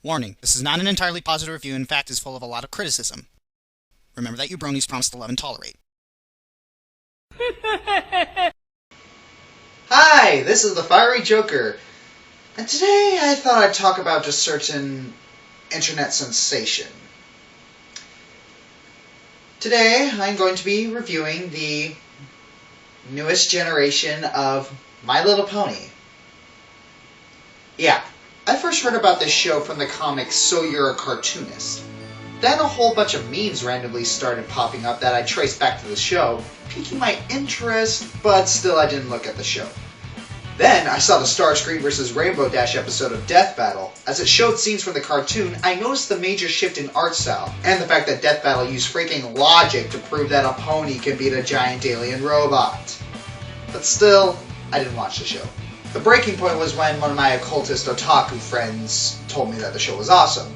Warning, this is not an entirely positive review, in fact is full of a lot of criticism. Remember that you bronies promised to love and tolerate. Hi, this is the Fiery Joker, and today I thought I'd talk about a certain internet sensation. Today I'm going to be reviewing the newest generation of My Little Pony. Yeah, I first heard about this show from the comic So You're a Cartoonist. Then a whole bunch of memes randomly started popping up that I traced back to the show, piquing my interest, but still I didn't look at the show. Then I saw the Starscream vs. Rainbow Dash episode of Death Battle. As it showed scenes from the cartoon, I noticed the major shift in art style, and the fact that Death Battle used freaking logic to prove that a pony can beat a giant alien robot. But still, I didn't watch the show. The breaking point was when one of my occultist otaku friends told me that the show was awesome.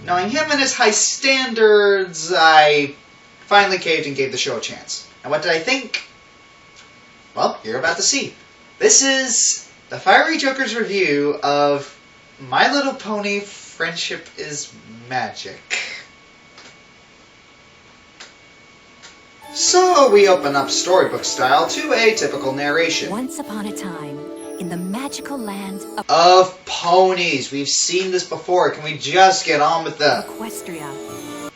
Knowing him and his high standards, I finally caved and gave the show a chance. And what did I think? Well, you're about to see. This is the Fiery Joker's review of My Little Pony Friendship is Magic. So we open up storybook style to a typical narration. Once upon a time, in the magical land of ponies. We've seen this before. Can we just get on with the Equestria.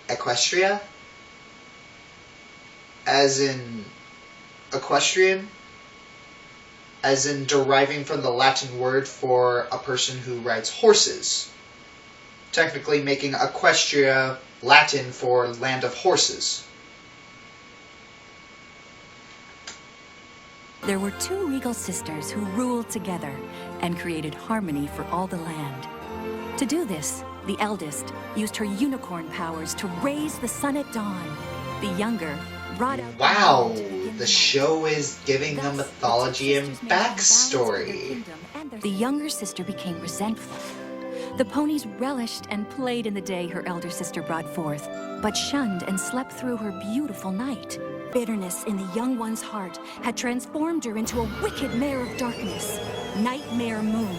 Equestria? As in equestrian? As in deriving from the Latin word for a person who rides horses. Technically making Equestria Latin for land of horses. There were two regal sisters who ruled together and created harmony for all the land. To do this, the eldest used her unicorn powers to raise the sun at dawn. The younger brought out wow, the show is giving them mythology and backstory. The younger sister became resentful. The ponies relished and played in the day her elder sister brought forth, but shunned and slept through her beautiful night. Bitterness in the young one's heart had transformed her into a wicked mare of darkness, Nightmare Moon.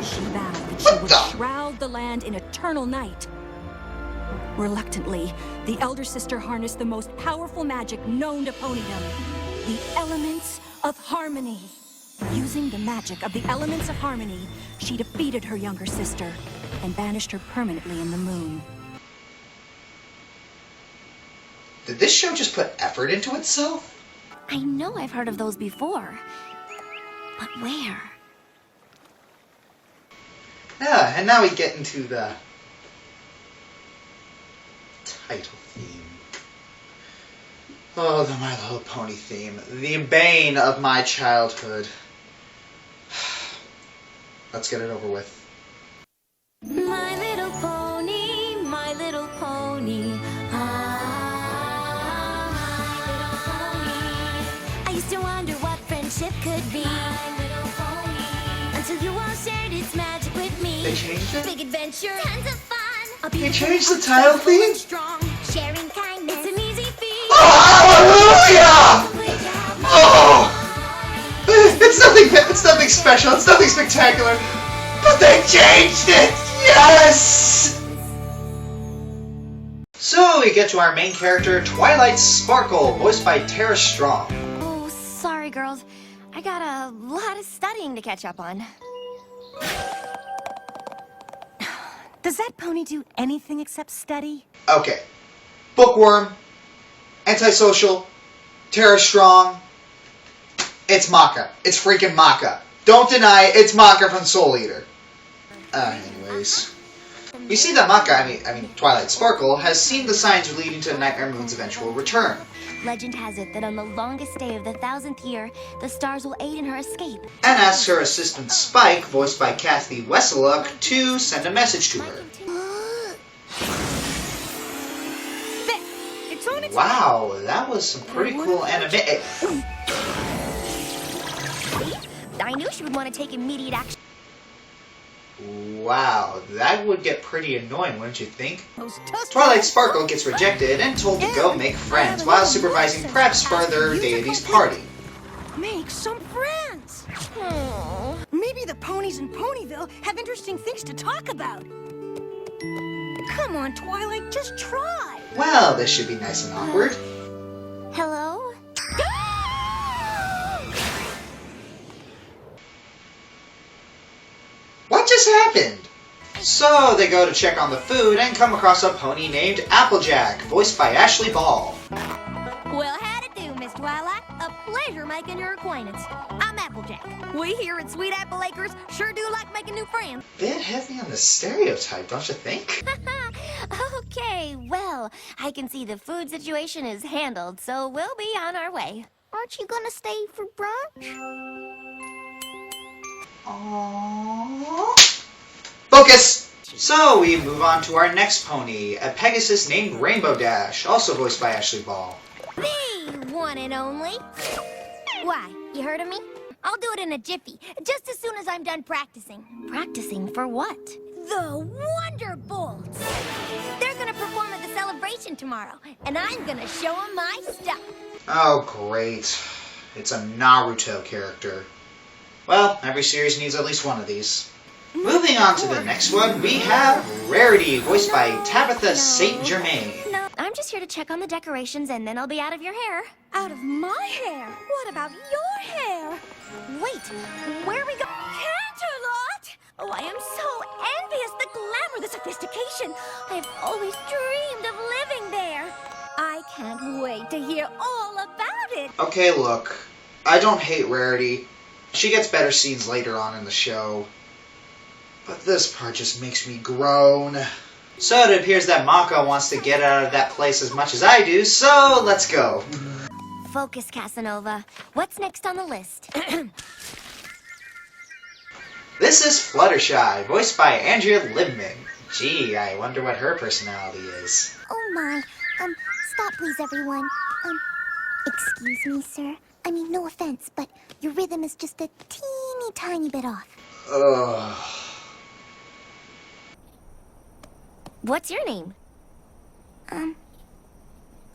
She vowed that she would shroud the land in eternal night. Reluctantly, the elder sister harnessed the most powerful magic known to ponydom, the elements of harmony. Using the magic of the elements of harmony, she defeated her younger sister and banished her permanently in the moon. Did this show just put effort into itself? I know I've heard of those before, but where? Yeah, and now we get into the title theme. Oh, the My Little Pony theme. The bane of my childhood. Let's get it over with. My little pony, my little pony. I used to wonder what friendship could be. My little pony. Until you all shared its magic with me. They changed it? Big adventure, tons of fun. They changed the title theme? Strong, sharing kindness, it's an easy feat. Oh, hallelujah! Oh! It's nothing special, it's nothing spectacular. But they changed it! Yes! So we get to our main character, Twilight Sparkle, voiced by Tara Strong. Oh, sorry girls. I got a lot of studying to catch up on. Does that pony do anything except study? Okay. Bookworm, antisocial, Tara Strong. It's Maka. It's freaking Maka. Don't deny it, it's Maka from Soul Eater. Anyways. We see that Maka, I mean Twilight Sparkle, has seen the signs leading to Nightmare Moon's eventual return. Legend has it that on the longest day of the 1000th year, the stars will aid in her escape. And asks her assistant Spike, voiced by Kathy Wesseluck, to send a message to her. Wow, that was some pretty cool anime. I knew she would want to take immediate action. Wow, that would get pretty annoying, wouldn't you think? Twilight Sparkle gets rejected and told to go make friends while supervising preps for their deity's party. Make some friends! Aww. Me Maybe the ponies in Ponyville have interesting things to talk about. Come on, Twilight, just try. Well, this should be nice and awkward. Hello? What just happened? So they go to check on the food and come across a pony named Applejack, voiced by Ashley Ball. Well, how'd it do, Miss Twilight? A pleasure making your acquaintance. I'm Applejack. We here at Sweet Apple Acres sure do like making new friends. Bit heavy on the stereotype, don't you think? Okay, well, I can see the food situation is handled, so we'll be on our way. Aren't you gonna stay for brunch? Aww. Focus! So we move on to our next pony, a Pegasus named Rainbow Dash, also voiced by Ashley Ball. The one and only. Why, you heard of me? I'll do it in a jiffy, just as soon as I'm done practicing. Practicing for what? The Wonderbolts! They're gonna perform at the celebration tomorrow, and I'm gonna show them my stuff. Oh, great. It's a Naruto character. Well, every series needs at least one of these. Moving on to the next one, we have Rarity, voiced by Tabitha St. Germain. No, I'm just here to check on the decorations, and then I'll be out of your hair. Out of my hair? What about your hair? Wait, where are we going? Canterlot! Oh, I am so envious. The glamour, the sophistication. I've always dreamed of living there. I can't wait to hear all about it. Okay, look, I don't hate Rarity. She gets better scenes later on in the show. But this part just makes me groan. So it appears that Mako wants to get out of that place as much as I do, so let's go. Focus, Casanova. What's next on the list? This is Fluttershy, voiced by Andrea Libman. Gee, I wonder what her personality is. Oh my. Stop please, everyone. Excuse me, sir. I mean, no offense, but your rhythm is just a teeny tiny bit off. Ugh. What's your name? I'm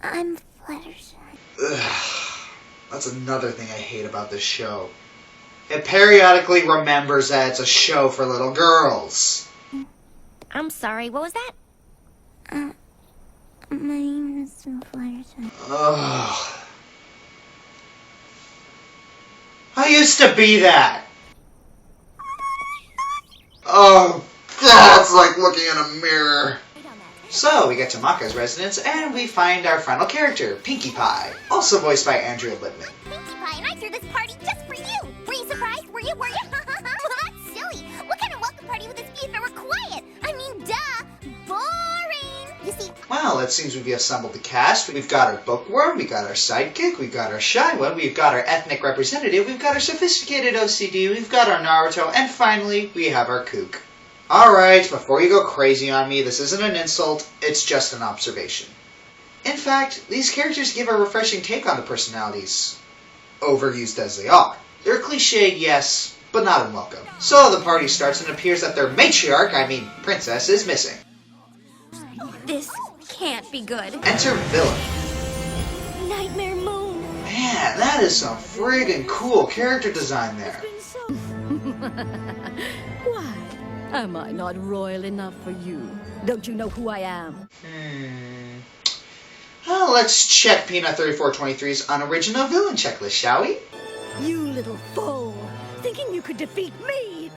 Fluttershy. Ugh. That's another thing I hate about this show. It periodically remembers that it's a show for little girls. I'm sorry, what was that? My name is Fluttershy. Ugh. I used to be that. Oh, God, it's like looking in a mirror. So, we get to Maka's residence, and we find our final character, Pinkie Pie, also voiced by Andrea Libman. Pinkie Pie, and I threw this party just for you. Were you surprised? Were you? Well, that's silly. What kind of welcome party would this be if it were quiet? I mean, duh. Boring. You see... Well, it seems we've assembled the cast. We've got our bookworm, we've got our sidekick, we've got our shy one, we've got our ethnic representative, we've got our sophisticated OCD, we've got our Naruto, and finally, we have our kook. Alright, before you go crazy on me, this isn't an insult, it's just an observation. In fact, these characters give a refreshing take on the personalities, overused as they are. They're cliched, yes, but not unwelcome. So the party starts and it appears that their princess, is missing. This can't be good. Enter Villain. Nightmare Moon. Man, that is some friggin' cool character design there. Why? Am I not royal enough for you? Don't you know who I am? Well, let's check Peanut 3423's unoriginal villain checklist, shall we? You little fool! Thinking you could defeat me!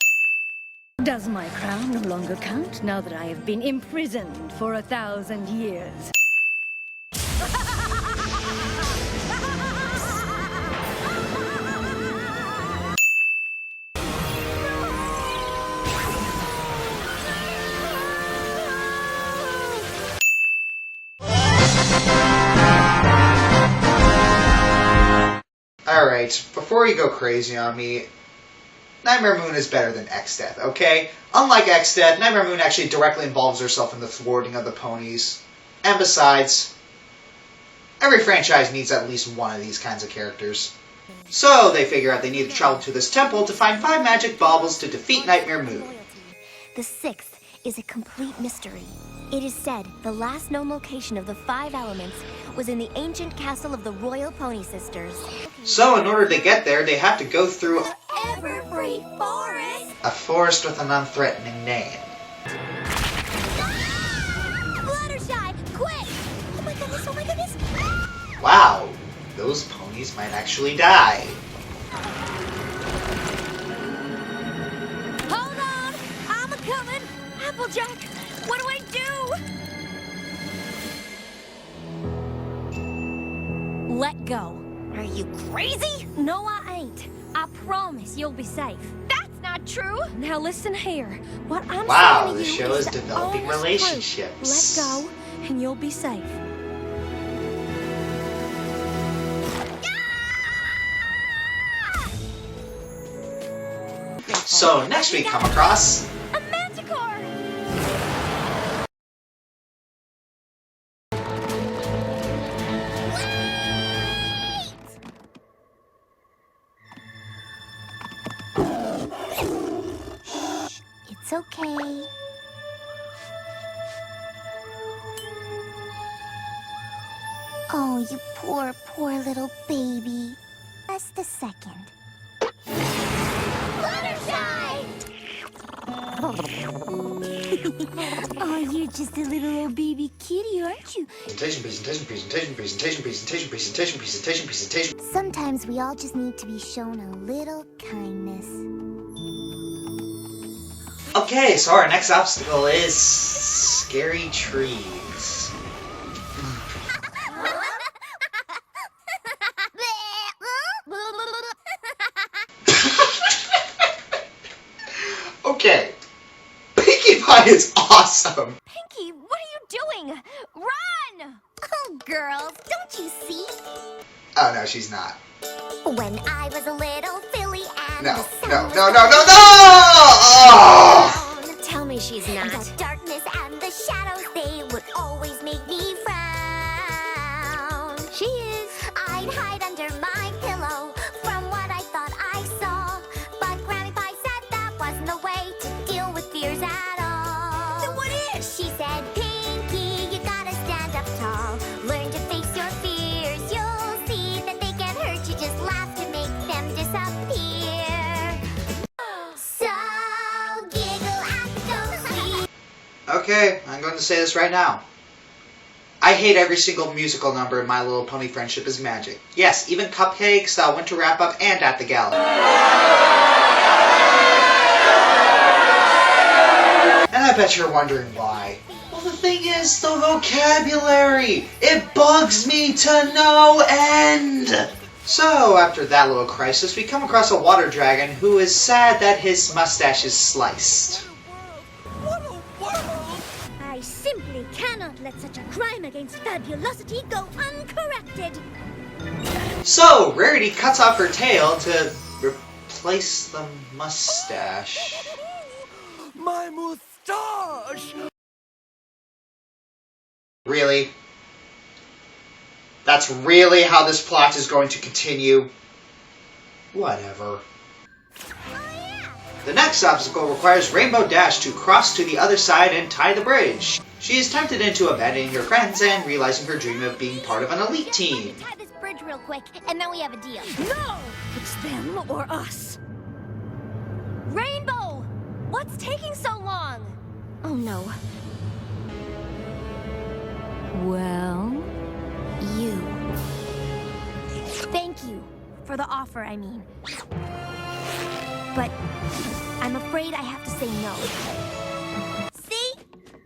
Does my crown no longer count now that I have been imprisoned for 1,000 years? Alright, before you go crazy on me, Nightmare Moon is better than X-Death, okay? Unlike X-Death, Nightmare Moon actually directly involves herself in the thwarting of the ponies. And besides, every franchise needs at least one of these kinds of characters. So they figure out they need to travel to this temple to find 5 magic baubles to defeat Nightmare Moon. The 6th is a complete mystery. It is said the last known location of the 5 elements was in the ancient castle of the Royal Pony Sisters. So in order to get there, they have to go through Everfree Forest! a forest with an unthreatening name. Fluttershy, quick! Oh my goodness, oh my goodness! Wow, those ponies might actually die. Hold on! I'm a-coming! Applejack, what do I do? Let go. Are you crazy? No, I ain't. I promise you'll be safe. That's not true! Now listen here. What I'm Wow, saying to the you show is the developing honest relationships. truth. Let go, and you'll be safe. So next we come across A Manticore! Shh, it's okay. Oh, you poor, poor little baby. Just a second. Fluttershy! Oh, you're just a little old baby kitty, aren't you? presentation. Sometimes we all just need to be shown a little kindness. Okay, so our next obstacle is scary trees. Okay, Pinkie Pie is awesome. Pinkie, what are you doing? Run! Oh, girls, don't you see? Oh no, she's not. When I was a little filly and No, the sun no, was no, no, no, no! Oh! down. Tell me she's not. The darkness and the shadows, they would always make me frown. She is. I'd hide under my pillow from what I thought I saw. But Granny Pie said that wasn't the way to deal with fears at all. Then what is? She said, Pinkie, you gotta stand up tall. Learn to face your fears. You'll see that they can't hurt you. Just laugh to make them disappear. So giggle at those sweet. Okay, I'm going to say this right now. I hate every single musical number in My Little Pony Friendship is Magic. Yes, even Cupcakes, Winter Wrap-Up, and At the Gala. And I bet you're wondering why. Well, the thing is, the vocabulary! It bugs me to no end! So, after that little crisis, we come across a water dragon who is sad that his mustache is sliced. I simply cannot let such a crime against fabulosity go uncorrected. So, Rarity cuts off her tail to replace the mustache. My mustache! Really? That's really how this plot is going to continue? Whatever. The next obstacle requires Rainbow Dash to cross to the other side and tie the bridge. She is tempted into abandoning her friends and realizing her dream of being part of an elite team. Tie this bridge real quick, and then we have a deal. No! It's them or us. Rainbow! What's taking so long? Oh no. Well, You. Thank you. For the offer, I mean. But I'm afraid I have to say no. See?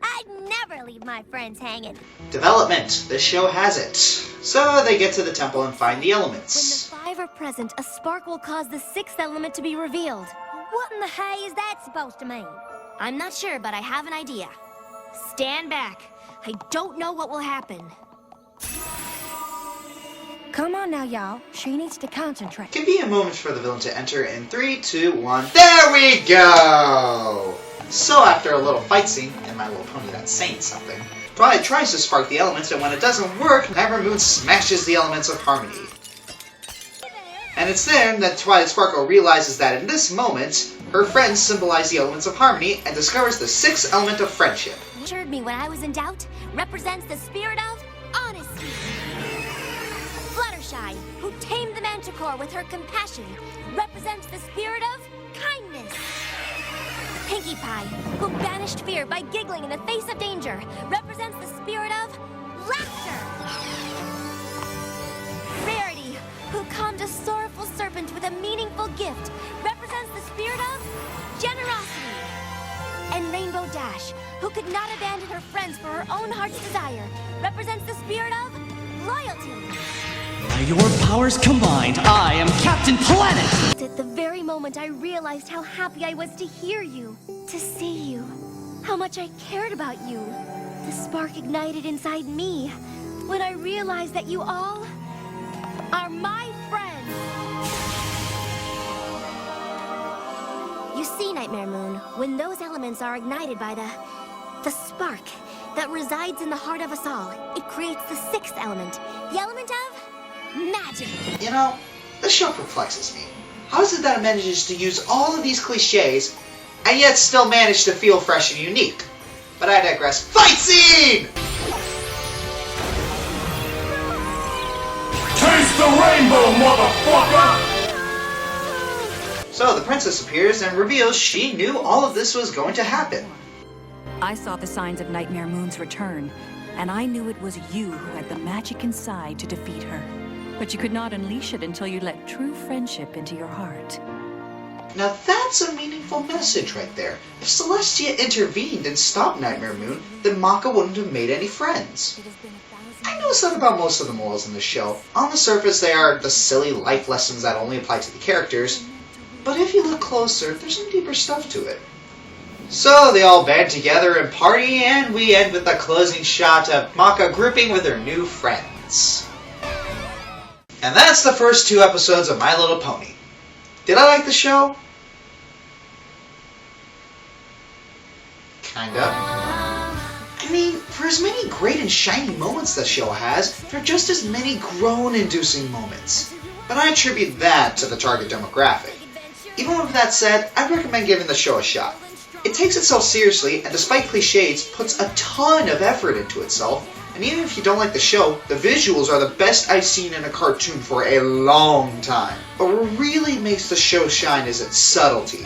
I'd never leave my friends hanging. Development. This show has it. So they get to the temple and find the When the elements. 5 are present, a spark will cause the 6th element to be revealed. What in the hay is that supposed to mean? I'm not sure, but I have an idea. Stand back. I don't know what will happen. Come on now, y'all. She needs to concentrate. Convenient moment for the villain to enter in 3, 2, 1. There we go! So after a little fight scene, and My Little Pony that's saying something, Twilight tries to spark the elements, and when it doesn't work, Hammer Moon smashes the elements of harmony. And it's then that Twilight Sparkle realizes that in this moment, her friends symbolize the elements of harmony and discovers the sixth element of friendship. Assured me when I was in doubt, represents the spirit of honesty. Fluttershy, who tamed the Manticore with her compassion, represents the spirit of kindness. Pinkie Pie, who banished fear by giggling in the face of danger, represents the spirit of laughter. Rarity, who calmed a sorrowful serpent with a meaningful gift, represents the spirit of generosity. And Rainbow Dash, who could not abandon her friends for her own heart's desire, represents the spirit of loyalty. By your powers combined, I am Captain Planet! At the very moment I realized how happy I was to hear you, to see you, how much I cared about you. The spark ignited inside me when I realized that you all are my friends. You see, Nightmare Moon, when those elements are ignited by the spark that resides in the heart of us all, it creates the sixth element, the element of magic. You know, this show perplexes me. How is it that it manages to use all of these cliches and yet still manage to feel fresh and unique? But I digress. Fight scene! Taste the rainbow, motherfucker! So the princess appears and reveals she knew all of this was going to happen. I saw the signs of Nightmare Moon's return, and I knew it was you who had the magic inside to defeat her. But you could not unleash it until you let true friendship into your heart. Now that's a meaningful message right there. If Celestia intervened and stopped Nightmare Moon, then Maka wouldn't have made any friends. I noticed that about most of the morals in the show. On the surface, they are the silly life lessons that only apply to the characters, but if you look closer, there's some deeper stuff to it. So they all band together and party, and we end with a closing shot of Maka grouping with her new friends. And that's the first 2 episodes of My Little Pony. Did I like the show? Kinda. I mean, for as many great and shiny moments the show has, there are just as many groan-inducing moments. But I attribute that to the target demographic. Even with that said, I'd recommend giving the show a shot. It takes itself seriously, and despite cliches, puts a ton of effort into itself. And even if you don't like the show, the visuals are the best I've seen in a cartoon for a long time. But what really makes the show shine is its subtlety.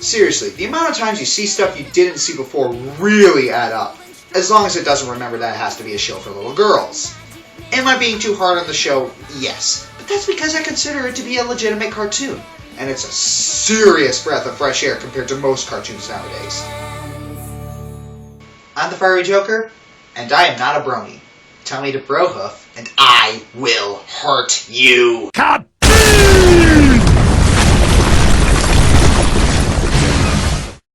Seriously, the amount of times you see stuff you didn't see before really add up. As long as it doesn't remember that it has to be a show for little girls. Am I being too hard on the show? Yes. But that's because I consider it to be a legitimate cartoon. And it's a serious breath of fresh air compared to most cartoons nowadays. I'm the Fiery Joker, and I am not a brony. Tell me to Brohoof, and I will hurt you. God